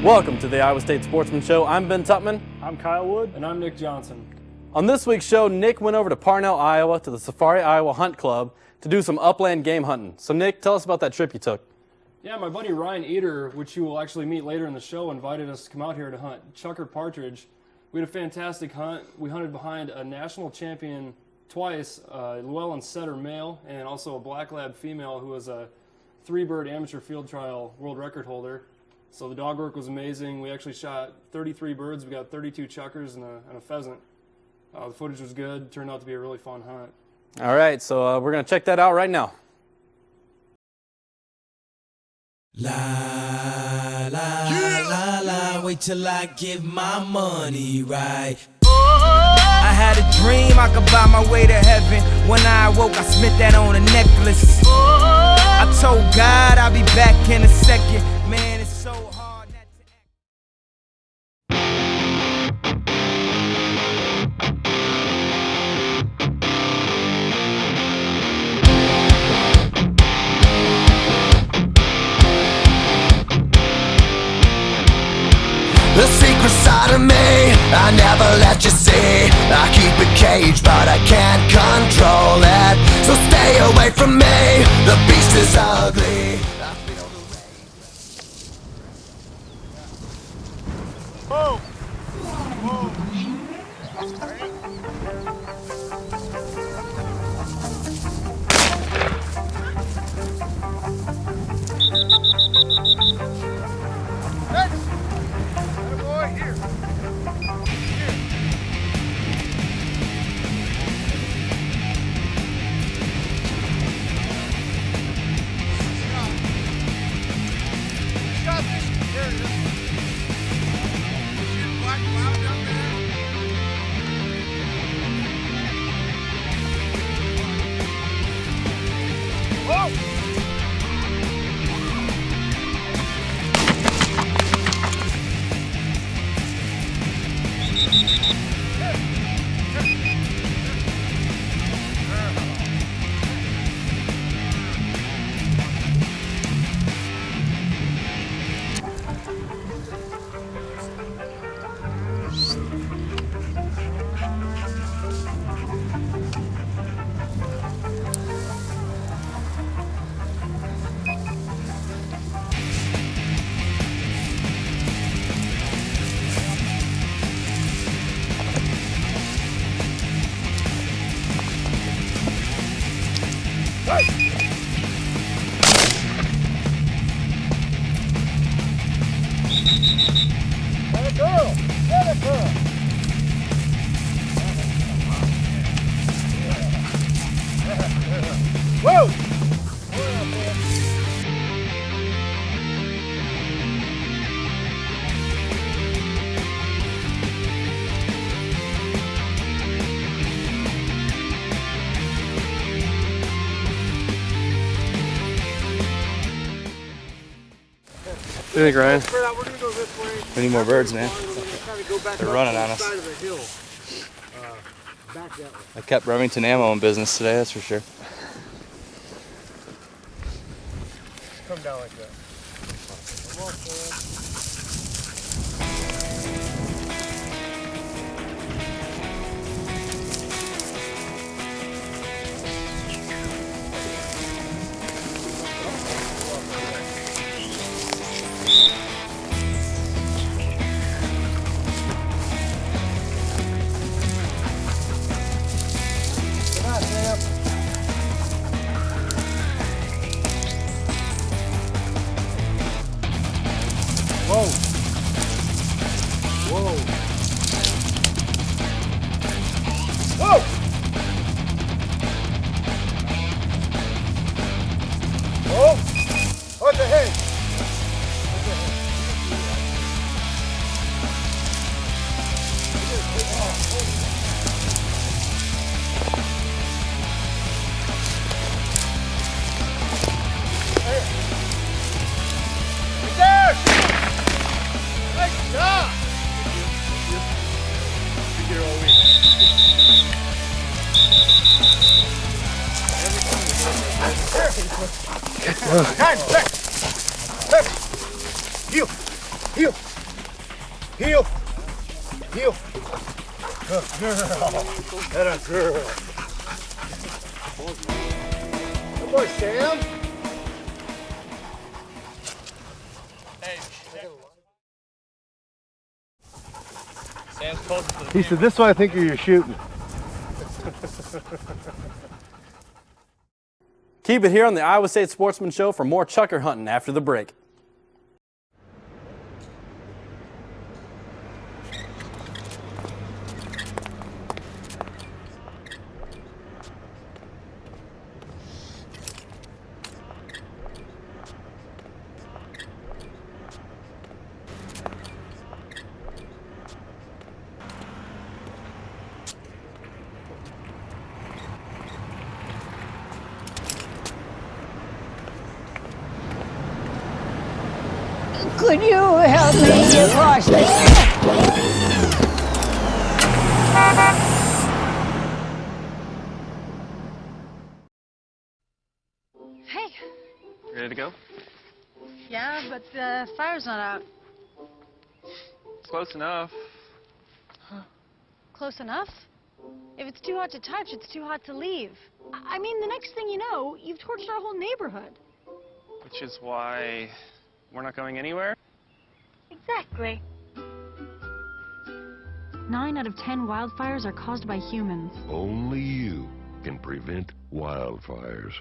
Welcome to the Iowa State Sportsman Show. I'm Ben Tutman. I'm Kyle Wood. And I'm Nick Johnson. On this week's show, Nick went over to Parnell, Iowa to the Safari Iowa Hunt Club to do some upland game hunting. So Nick, tell us about that trip you took. Yeah, my buddy Ryan Eder, which you will actually meet later in the show, invited us to come out here to hunt chukar partridge. We had a fantastic hunt. We hunted behind a national champion twice, Llewellyn setter male, and also a black lab female who was a 3-bird amateur field trial world record holder. So the dog work was amazing. We actually shot 33 birds. We got 32 chukars and a pheasant. The footage was good. Turned out to be a really fun hunt. All right, so we're going to check that out right now. La, la, la, la, wait till I get my money right. I had a dream I could buy my way to heaven. When I awoke, I spent that on a necklace. I told God I'll be back in a second. Man, it's so hard not to act. The secret side of me, I never let you see. I keep it caged, but I can't control it. So stay away from me, the beast is ugly. I feel the rain. Whoa! Whoa! Whoa! What do you think, Ryan? We're gonna go this way. We need more birds, man. They're running on us. Side of the hill. Back that way. I kept Remington ammo in business today, that's for sure. Come down like that. Come on, Whoa! Whoa! Whoa! Whoa! What the heck? Guys, back! Back! Heel! Heel! Heel. Heel. Good girl. That a girl. Good boy, Sam. Sam's closest to the He said, this one I think you're shooting. Keep it here on the Iowa State Sportsman Show for more chukar hunting after the break. Could you help me across the... Hey. Ready to go? Yeah, but the fire's not out. Close enough. Close enough? If it's too hot to touch, it's too hot to leave. I mean, the next thing you know, you've torched our whole neighborhood. Which is why we're not going anywhere? Exactly. 9 out of 10 wildfires are caused by humans. Only you can prevent wildfires.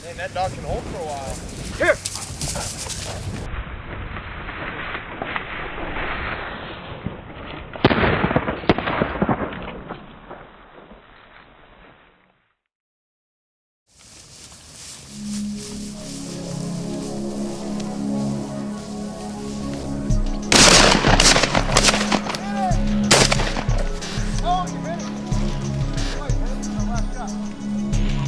Man, that dog can hold for a while. Here.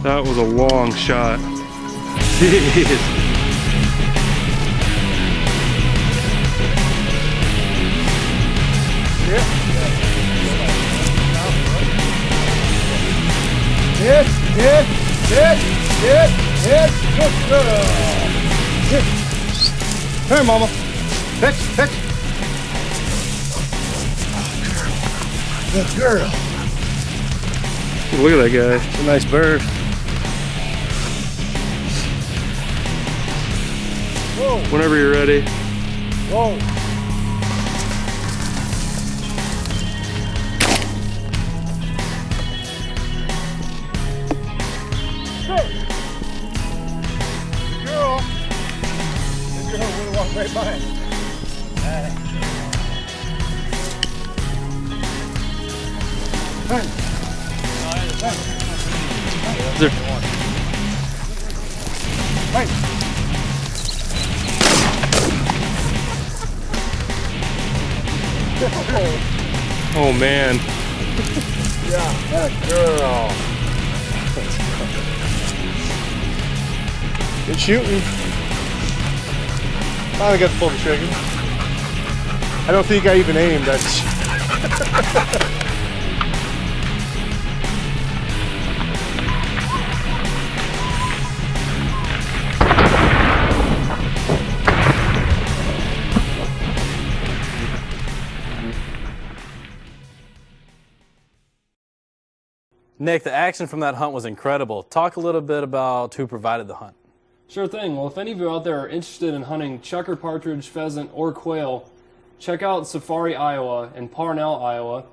That was a long shot. Jeez. Hit. Good girl. Hit. Come here, mama. Pitch. Good girl. Look at that guy. It's a nice bird. Whoa. Whenever you're ready. Whoa. Oh man. Yeah, that girl. Good shooting. Finally got to pull the trigger. I don't think I even aimed. That's. Nick, the action from that hunt was incredible. Talk a little bit about who provided the hunt. Sure thing. Well, if any of you out there are interested in hunting chukar partridge, pheasant, or quail, check out Safari, Iowa and Parnell, Iowa.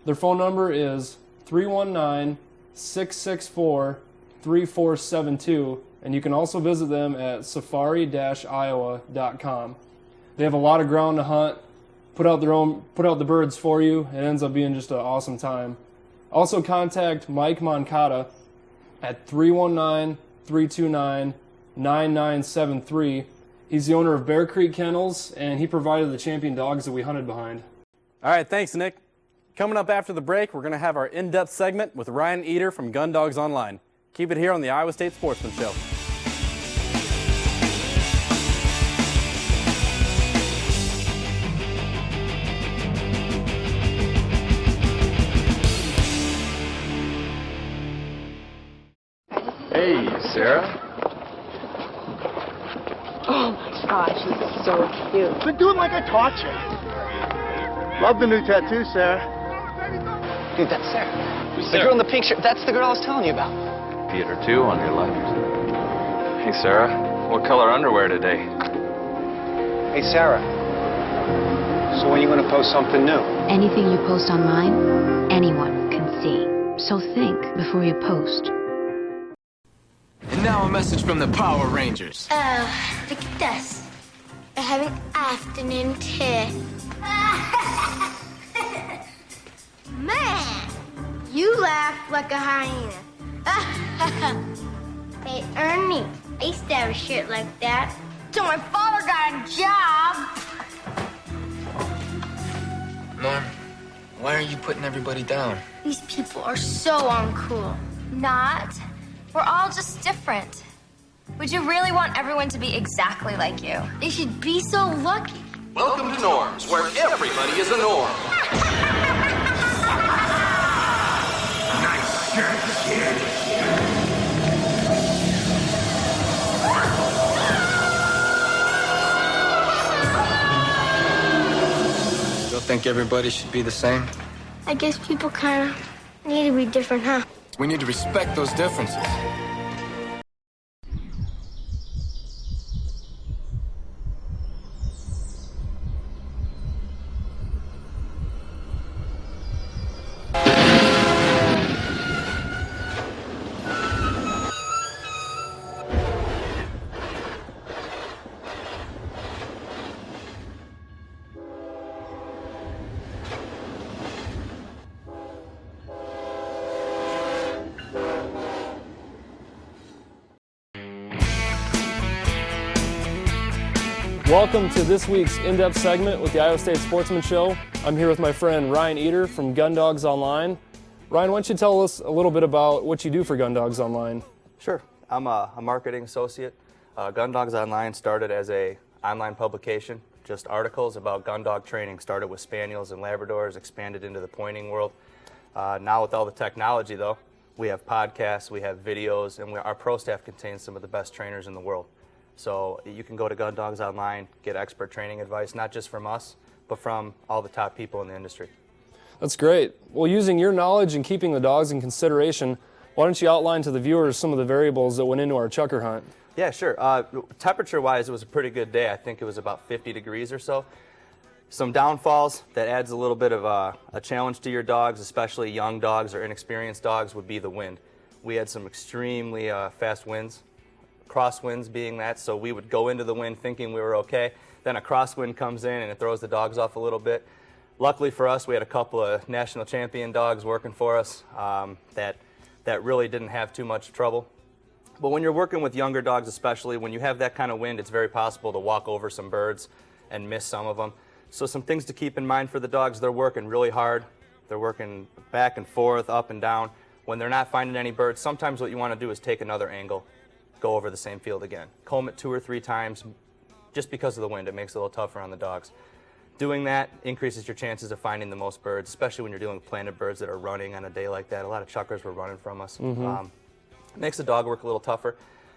Their phone number is 319-664-3472, and you can also visit them at safari-iowa.com. They have a lot of ground to hunt, put out the birds for you. It ends up being just an awesome time. Also contact Mike Moncada at 319-329-9973. He's the owner of Bear Creek Kennels, and he provided the champion dogs that we hunted behind. All right, thanks, Nick. Coming up after the break, we're going to have our in-depth segment with Ryan Eder from Gun Dogs Online. Keep it here on the Iowa State Sportsman Show. Hey, Sarah. Oh my gosh, she's so cute. Been doing like I taught you. Love the new tattoo, Sarah. Dude, that's Sarah. The girl in the pink shirt. That's the girl I was telling you about. Theater 2 on your left. Hey, Sarah. What color underwear today? Hey, Sarah. So when are you going to post something new? Anything you post online, anyone can see. So think before you post. And now a message from the Power Rangers. Look at this. We're having afternoon tea. Man, you laugh like a hyena. Hey, Ernie, I used to have a shirt like that till my father got a job. Norm, why are you putting everybody down? These people are so uncool. Not. We're all just different. Would you really want everyone to be exactly like you? They should be so lucky. Welcome to Norms, where everybody is a norm. Nice shirt, kid. You think everybody should be the same? I guess people kind of need to be different, huh? We need to respect those differences. Welcome to this week's in-depth segment with the Iowa State Sportsman Show. I'm here with my friend Ryan Eder from Gun Dogs Online. Ryan, why don't you tell us a little bit about what you do for Gun Dogs Online? Sure. I'm a marketing associate. Gun Dogs Online started as an online publication, just articles about gun dog training. Started with Spaniels and Labradors, expanded into the pointing world. Now with all the technology, though, we have podcasts, we have videos, and our pro staff contains some of the best trainers in the world. So you can go to Gun Dogs Online, get expert training advice, not just from us, but from all the top people in the industry. That's great. Well, using your knowledge and keeping the dogs in consideration, why don't you outline to the viewers some of the variables that went into our chukar hunt? Yeah, sure. Temperature-wise, it was a pretty good day. I think it was about 50 degrees or so. Some downfalls that adds a little bit of a challenge to your dogs, especially young dogs or inexperienced dogs, would be the wind. We had some extremely fast winds. Crosswinds being that, so we would go into the wind thinking we were okay. Then a crosswind comes in and it throws the dogs off a little bit. Luckily for us, we had a couple of national champion dogs working for us that really didn't have too much trouble. But when you're working with younger dogs, especially, when you have that kind of wind, it's very possible to walk over some birds and miss some of them. So some things to keep in mind for the dogs: they're working really hard. They're working back and forth, up and down. When they're not finding any birds, sometimes what you want to do is take another angle, go over the same field again. Comb it 2 or 3 times just because of the wind. It makes it a little tougher on the dogs. Doing that increases your chances of finding the most birds, especially when you're dealing with planted birds that are running on a day like that. A lot of chukars were running from us. It makes the dog work a little tougher.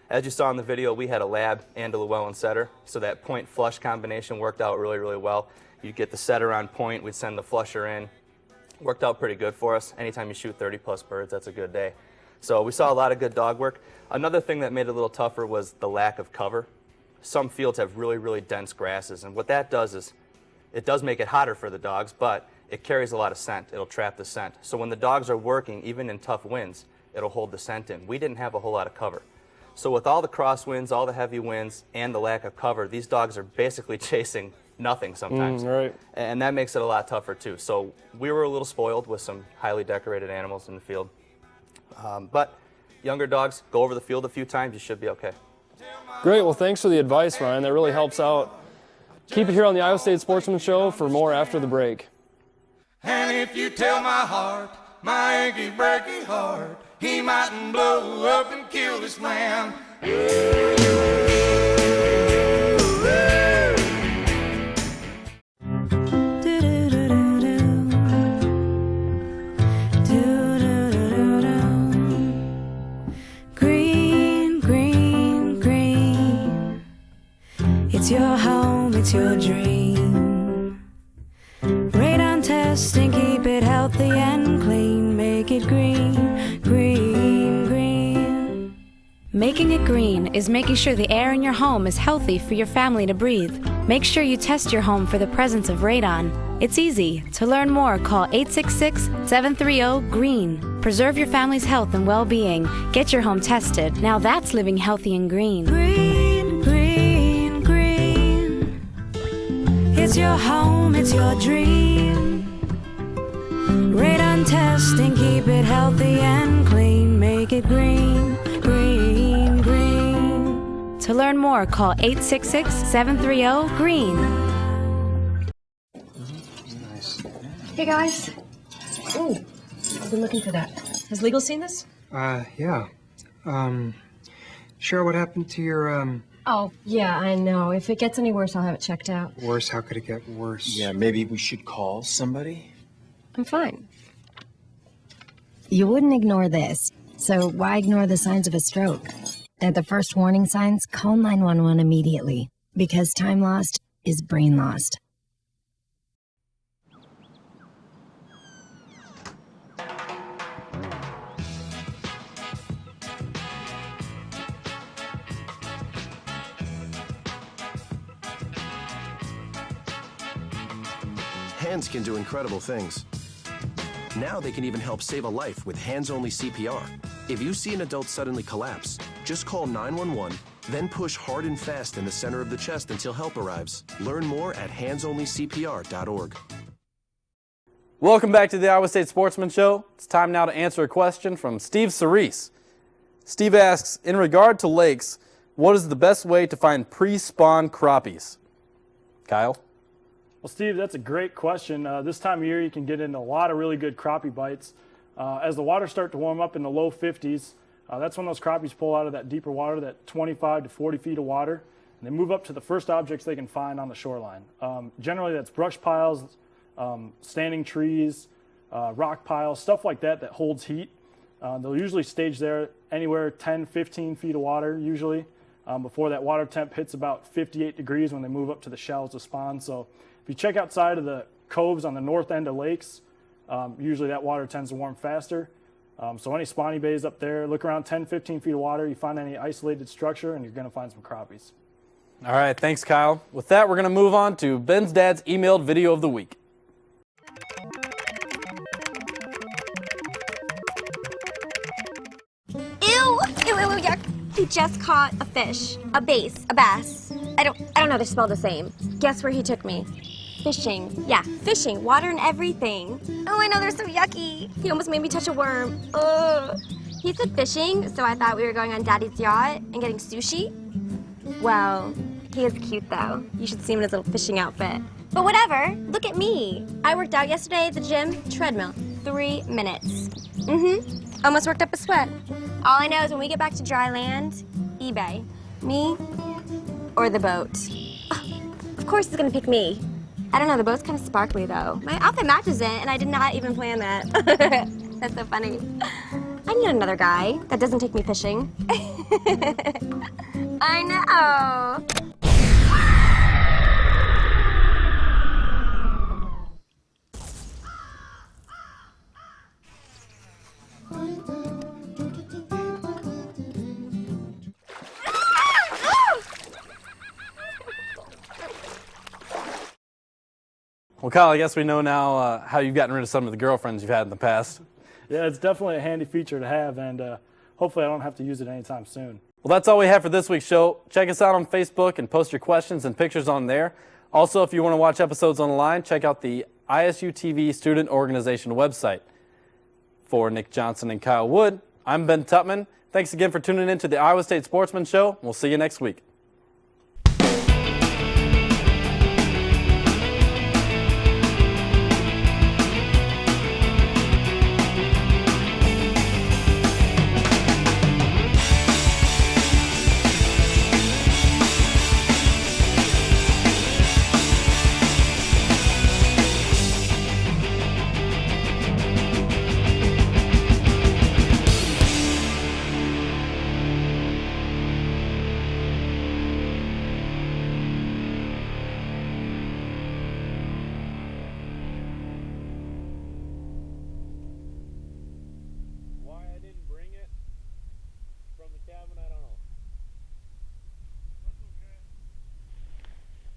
As you saw in the video, we had a lab and a Llewellyn setter, so that point flush combination worked out really, really well. You get the setter on point, we'd send the flusher in. Worked out pretty good for us. Anytime you shoot 30+ birds, that's a good day. So we saw a lot of good dog work. Another thing that made it a little tougher was the lack of cover. Some fields have really, really dense grasses, and what that does is it does make it hotter for the dogs, but it carries a lot of scent. It'll trap the scent. So when the dogs are working, even in tough winds, it'll hold the scent in. We didn't have a whole lot of cover. So with all the crosswinds, all the heavy winds, and the lack of cover, these dogs are basically chasing nothing sometimes. Right. And that makes it a lot tougher too. So we were a little spoiled with some highly decorated animals in the field. But younger dogs, go over the field a few times, you should be okay. Great. Well, thanks for the advice, Ryan. That really helps out. Keep it here on the Iowa State Sportsman Show for more after the break. And if you tell my heart, my achy breaky heart, he mightn't blow up and kill this man. Green, green, green. It's your home, it's your dream. Radon testing, keep it healthy and clean. Make it green, green, green. Making it green is making sure the air in your home is healthy for your family to breathe. Make sure you test your home for the presence of radon. It's easy. To learn more, call 866-730-GREEN. Preserve your family's health and well-being. Get your home tested. Now that's living healthy and green. Green, green, green. It's your home, it's your dream. Radon testing, keep it healthy and clean. Make it green, green, green. To learn more, call 866-730-GREEN. Hey guys. Ooh, I've been looking for that. Has Legal seen this? Yeah. Sure, what happened to your, Oh, yeah, I know. If it gets any worse, I'll have it checked out. Worse? How could it get worse? Yeah, maybe we should call somebody? I'm fine. You wouldn't ignore this, so why ignore the signs of a stroke? At the first warning signs, call 911 immediately, because time lost is brain lost. Hands can do incredible things. Now they can even help save a life with hands-only CPR. If you see an adult suddenly collapse, just call 911, then push hard and fast in the center of the chest until help arrives. Learn more at handsonlycpr.org. Welcome back to the Iowa State Sportsman Show. It's time now to answer a question from Steve Cerise. Steve asks, in regard to lakes, what is the best way to find pre-spawn crappies? Kyle? Well, Steve, that's a great question. This time of year, you can get into a lot of really good crappie bites. As the waters start to warm up in the low 50s, that's when those crappies pull out of that deeper water, that 25 to 40 feet of water, and they move up to the first objects they can find on the shoreline. Generally, that's brush piles, standing trees, rock piles, stuff like that that holds heat. They'll usually stage there anywhere 10, 15 feet of water, usually, before that water temp hits about 58 degrees when they move up to the shallows to spawn. So if you check outside of the coves on the north end of lakes, usually that water tends to warm faster. So any spawning bays up there, look around 10, 15 feet of water, you find any isolated structure, and you're going to find some crappies. All right, thanks, Kyle. With that, we're going to move on to Ben's dad's emailed video of the week. Ew, yuck. He just caught a fish, a bass, a bass. I don't know, they smell the same. Guess where he took me? Fishing. Yeah, fishing. Water and everything. Oh, I know, they're so yucky. He almost made me touch a worm. Ugh. He said fishing, so I thought we were going on Daddy's yacht and getting sushi. Well, he is cute, though. You should see him in his little fishing outfit. But whatever. Look at me. I worked out yesterday at the gym. Treadmill. 3 minutes. Almost worked up a sweat. All I know is when we get back to dry land, eBay. Me or the boat. Of course he's gonna pick me. I don't know, the boat's kind of sparkly though. My outfit matches it, and I did not even plan that. That's so funny. I need another guy that doesn't take me fishing. I know. Well, Kyle, I guess we know now how you've gotten rid of some of the girlfriends you've had in the past. Yeah, it's definitely a handy feature to have, and hopefully I don't have to use it anytime soon. Well, that's all we have for this week's show. Check us out on Facebook and post your questions and pictures on there. Also, if you want to watch episodes online, check out the ISUtv Student Organization website. For Nick Johnson and Kyle Wood, I'm Ben Tutman. Thanks again for tuning in to the Iowa State Sportsman Show. We'll see you next week.